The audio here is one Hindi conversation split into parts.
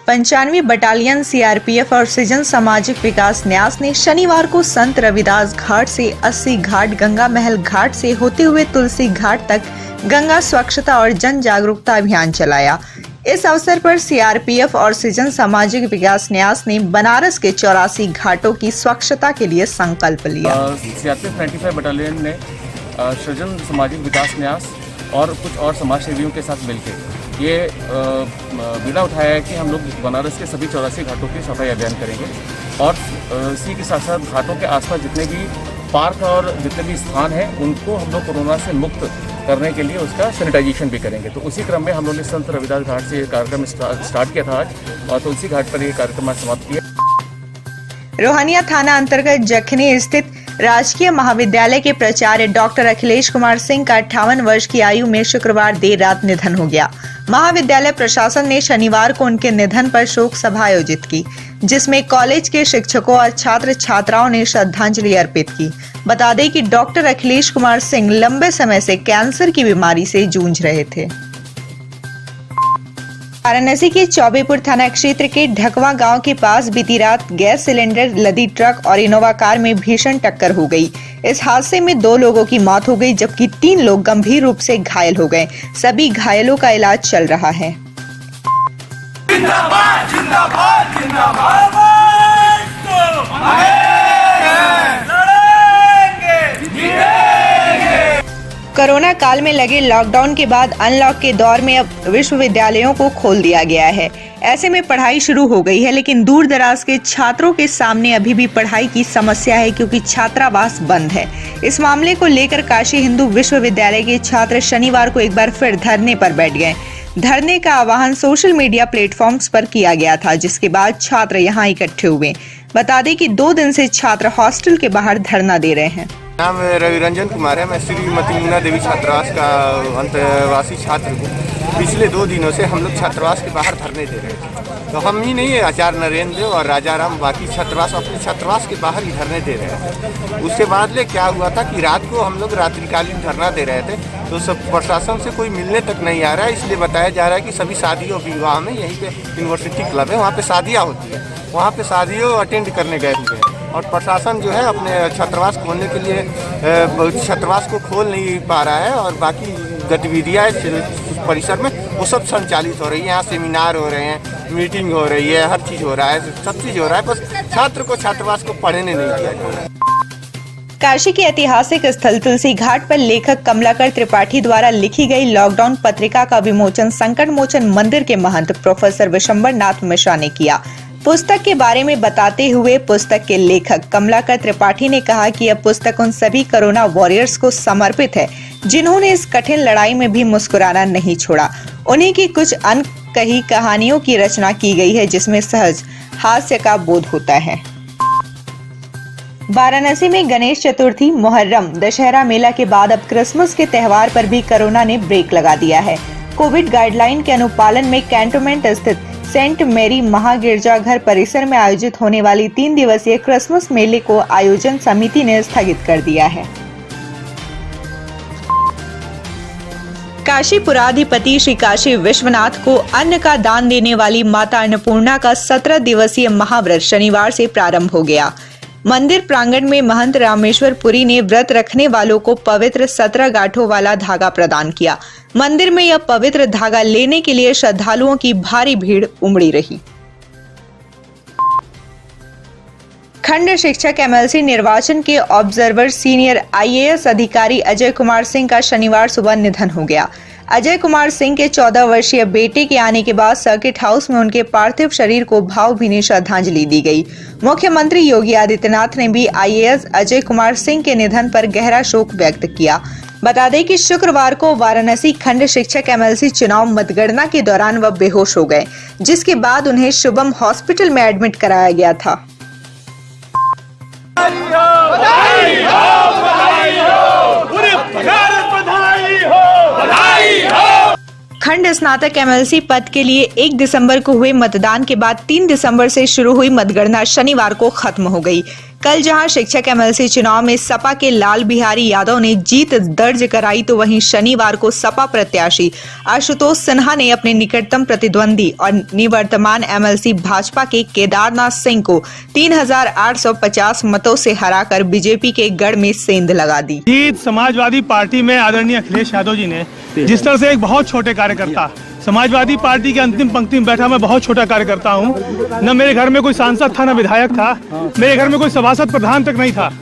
95 बटालियन सीआरपीएफ और सृजन सामाजिक विकास न्यास ने शनिवार को संत रविदास घाट से 80 घाट, गंगा महल घाट से होते हुए तुलसी घाट तक गंगा स्वच्छता और जन जागरूकता अभियान चलाया। इस अवसर पर सीआरपीएफ और सृजन सामाजिक विकास न्यास ने बनारस के 84 घाटों की स्वच्छता के लिए संकल्प लिया। सीआरपीएफ 95 बटालियन ने सृजन सामाजिक विकास न्यास और कुछ और समाज सेवियों के साथ मिलकर ये बीड़ा उठाया है कि हम लोग बनारस के सभी 84 घाटों की सफाई अभियान करेंगे और इसी के साथ साथ घाटों के आसपास जितने भी पार्क और जितने भी स्थान हैं उनको हम लोग कोरोना से मुक्त करने के लिए उसका सैनिटाइजेशन भी करेंगे। तो उसी क्रम में हम लोग ने संत रविदास घाट से ये कार्यक्रम स्टार्ट किया था आज और तुलसी घाट पर ये कार्यक्रम आज समाप्त किया। रोहनिया थाना अंतर्गत जखनी स्थित राजकीय महाविद्यालय के प्राचार्य डॉक्टर अखिलेश कुमार सिंह का 58 वर्ष की आयु में शुक्रवार देर रात निधन हो गया। महाविद्यालय प्रशासन ने शनिवार को उनके निधन पर शोक सभा आयोजित की, जिसमें कॉलेज के शिक्षकों और छात्र छात्राओं ने श्रद्धांजलि अर्पित की। बता दें कि डॉक्टर अखिलेश कुमार सिंह लंबे समय से कैंसर की बीमारी से जूझ रहे थे। वाराणसी के चौबेपुर थाना क्षेत्र के ढकवा गांव के पास बीती रात गैस सिलेंडर लदी ट्रक और इनोवा कार में भीषण टक्कर हो गई। इस हादसे में 2 लोगों की मौत हो गई, जबकि 3 लोग गंभीर रूप से घायल हो गए। सभी घायलों का इलाज चल रहा है। जिंदाबाद, जिंदाबाद, जिंदाबाद। कोरोना काल में लगे लॉकडाउन के बाद अनलॉक के दौर में अब विश्वविद्यालयों को खोल दिया गया है। ऐसे में पढ़ाई शुरू हो गई है, लेकिन दूर दराज के छात्रों के सामने अभी भी पढ़ाई की समस्या है, क्योंकि छात्रावास बंद है। इस मामले को लेकर काशी हिंदू विश्वविद्यालय के छात्र शनिवार को एक बार फिर धरने पर बैठ गए। धरने का आह्वान सोशल मीडिया प्लेटफॉर्म्स पर किया गया था, जिसके बाद छात्र यहाँ इकट्ठे हुए। बता दें कि 2 दिन से छात्र हॉस्टल के बाहर धरना दे रहे हैं। नाम रवि रंजन कुमार है। मैं श्रीमती मुन्ना देवी छात्रावास का अंतर्वासी छात्र हूँ। पिछले 2 दिनों से हम लोग छात्रावास के बाहर धरने दे रहे थे। तो हम ही नहीं है, आचार्य नरेंद्र और राजा राम बाकी छात्रावास अपने छात्रावास के बाहर ही धरने दे रहे थे। उसके बाद क्या हुआ था कि रात को हम लोग रात्रिकालीन धरना दे रहे थे, तो सब प्रशासन से कोई मिलने तक नहीं आ रहा है। इसलिए बताया जा रहा है कि सभी शादियों विवाह में यहीं पे यूनिवर्सिटी क्लब है, वहाँ पे शादियाँ होती है, वहाँ पे शादियों अटेंड करने गए हुए हैं। और प्रशासन जो है अपने छात्रावास खोलने के लिए छात्रावास को खोल नहीं पा रहा है और बाकी गतिविधियाँ परिसर में वो सब संचालित हो रही है। यहाँ सेमिनार हो रहे हैं, मीटिंग हो रही है, हर चीज़ हो रहा है, सब चीज़ हो रहा है, बस छात्र को छात्रावास को पढ़ने नहीं दिया जा रहा है। काशी के ऐतिहासिक स्थल तुलसी घाट पर लेखक कमलाकर त्रिपाठी द्वारा लिखी गई लॉकडाउन पत्रिका का विमोचन संकट मोचन मंदिर के महंत प्रोफेसर विशंबर नाथ मिश्रा ने किया। पुस्तक के बारे में बताते हुए पुस्तक के लेखक कमलाकर त्रिपाठी ने कहा कि यह पुस्तक उन सभी कोरोना वॉरियर्स को समर्पित है, जिन्होंने इस कठिन लड़ाई में भी मुस्कुराना नहीं छोड़ा। उन्हीं की कुछ अनकही कहानियों की रचना की गई है, जिसमें सहज हास्य का बोध होता है। वाराणसी में गणेश चतुर्थी, मुहर्रम, दशहरा मेला के बाद अब क्रिसमस के त्योहार पर भी कोरोना ने ब्रेक लगा दिया है। कोविड गाइडलाइन के अनुपालन में कैंटोनमेंट स्थित सेंट मेरी महागिरजाघर परिसर में आयोजित होने वाली 3 दिवसीय क्रिसमस मेले को आयोजन समिति ने स्थगित कर दिया है। काशी पुराधिपति श्री काशी विश्वनाथ को अन्न का दान देने वाली माता अन्नपूर्णा का 17 दिवसीय महाव्रत शनिवार से प्रारंभ हो गया। मंदिर प्रांगण में महंत रामेश्वर पुरी ने व्रत रखने वालों को पवित्र 17 गांठों वाला धागा प्रदान किया। मंदिर में यह पवित्र धागा लेने के लिए श्रद्धालुओं की भारी भीड़ उमड़ी रही। खंड शिक्षक एमएलसी निर्वाचन के ऑब्जर्वर सीनियर आईएएस अधिकारी अजय कुमार सिंह का शनिवार सुबह निधन हो गया। अजय कुमार सिंह के 14 वर्षीय बेटे के आने के बाद सर्किट हाउस में उनके पार्थिव शरीर को भावभीनी श्रद्धांजलि दी गई। मुख्यमंत्री योगी आदित्यनाथ ने भी आईएएस अजय कुमार सिंह के निधन पर गहरा शोक व्यक्त किया। बता दें कि शुक्रवार को वाराणसी खंड शिक्षक एमएलसी चुनाव मतगणना के दौरान वह बेहोश हो गए, जिसके बाद उन्हें शुभम हॉस्पिटल में एडमिट कराया गया था। खंड स्नातक एमएलसी पद के लिए 1 दिसंबर को हुए मतदान के बाद 3 दिसंबर से शुरू हुई मतगणना शनिवार को खत्म हो गई। कल जहां शिक्षक एमएलसी चुनाव में सपा के लाल बिहारी यादव ने जीत दर्ज कराई, तो वहीं शनिवार को सपा प्रत्याशी आशुतोष सिन्हा ने अपने निकटतम प्रतिद्वंदी और निवर्तमान एमएलसी भाजपा के केदारनाथ सिंह को 3,850 मतों से हराकर बीजेपी के गढ़ में सेंध लगा दी। जीत समाजवादी पार्टी में आदरणीय अखिलेश यादव जी ने जिस तरह से एक बहुत छोटे कार्यकर्ता, समाजवादी पार्टी के अंतिम पंक्ति में बैठा मैं बहुत छोटा कार्यकर्ता हूँ, न मेरे घर में कोई सांसद था, न विधायक था, मेरे घर में कोई सभासद प्रधान तक नहीं था।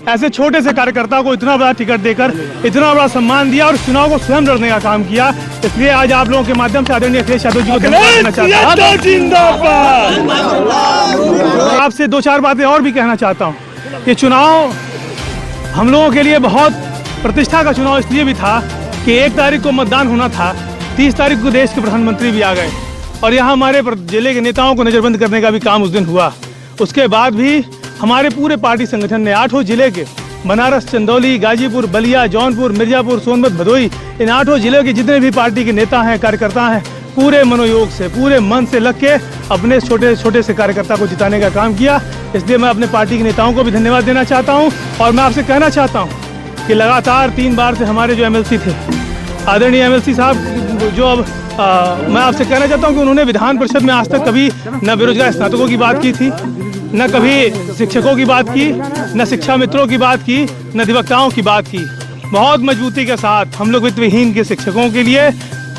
ऐसे छोटे से कार्यकर्ता को इतना बड़ा टिकट देकर इतना बड़ा सम्मान दिया और चुनाव को स्वयं लड़ने का काम किया। इसलिए आज आप लोगों के माध्यम से आदरणीय अखिलेश यादव जी को धन्यवाद देना चाहता हूँ। आपसे 2-4 बातें और भी कहना चाहता हूँ। ये चुनाव हम लोगों के लिए बहुत प्रतिष्ठा का चुनाव इसलिए भी था कि 1 तारीख को मतदान होना था, 30 तारीख को देश के प्रधानमंत्री भी आ गए और यहाँ हमारे जिले के नेताओं को नजरबंद करने का भी काम उस दिन हुआ। उसके बाद भी हमारे पूरे पार्टी संगठन ने 8 जिले के बनारस, चंदौली, गाजीपुर, बलिया, जौनपुर, मिर्जापुर, सोनभद्र, भदोई, इन 8 जिले के जितने भी पार्टी के नेता हैं, कार्यकर्ता हैं, पूरे मनोयोग से, पूरे मन से लग के अपने छोटे छोटे से कार्यकर्ता को जिताने का काम किया। इसलिए मैं अपने पार्टी के नेताओं को भी धन्यवाद देना चाहता हूँ और मैं आपसे कहना चाहता हूँ कि लगातार 3 बार से हमारे जो एमएलसी थे, आदरणीय एमएलसी साहब, जो अब मैं आपसे कहना चाहता हूं कि उन्होंने विधान परिषद में आज तक कभी न बेरोजगार स्नातकों की बात की थी, न कभी शिक्षकों की बात की, न शिक्षा मित्रों की बात की, न अधिवक्ताओं की बात की। बहुत मजबूती के साथ हम लोग वित्त विहीन के शिक्षकों के लिए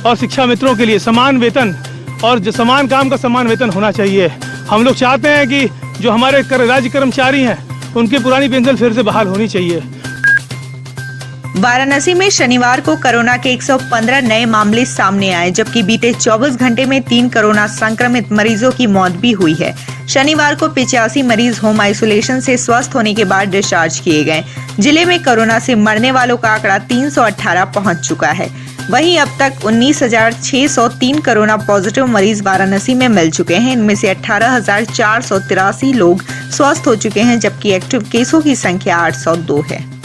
और शिक्षा मित्रों के लिए समान वेतन और जो समान काम का समान वेतन होना चाहिए। हम लोग चाहते हैं कि जो हमारे राज्य कर्मचारी हैं उनकी पुरानी पेंशन फिर से बहाल होनी चाहिए। वाराणसी में शनिवार को कोरोना के 115 नए मामले सामने आए, जबकि बीते 24 घंटे में 3 कोरोना संक्रमित मरीजों की मौत भी हुई है। शनिवार को 85 मरीज होम आइसोलेशन से स्वस्थ होने के बाद डिस्चार्ज किए गए। जिले में कोरोना से मरने वालों का आंकड़ा 318 पहुंच चुका है। वहीं अब तक 19,603 कोरोना पॉजिटिव मरीज वाराणसी में मिल चुके हैं। इनमें से 18,483 लोग स्वस्थ हो चुके हैं, जबकि एक्टिव केसों की संख्या 802 है।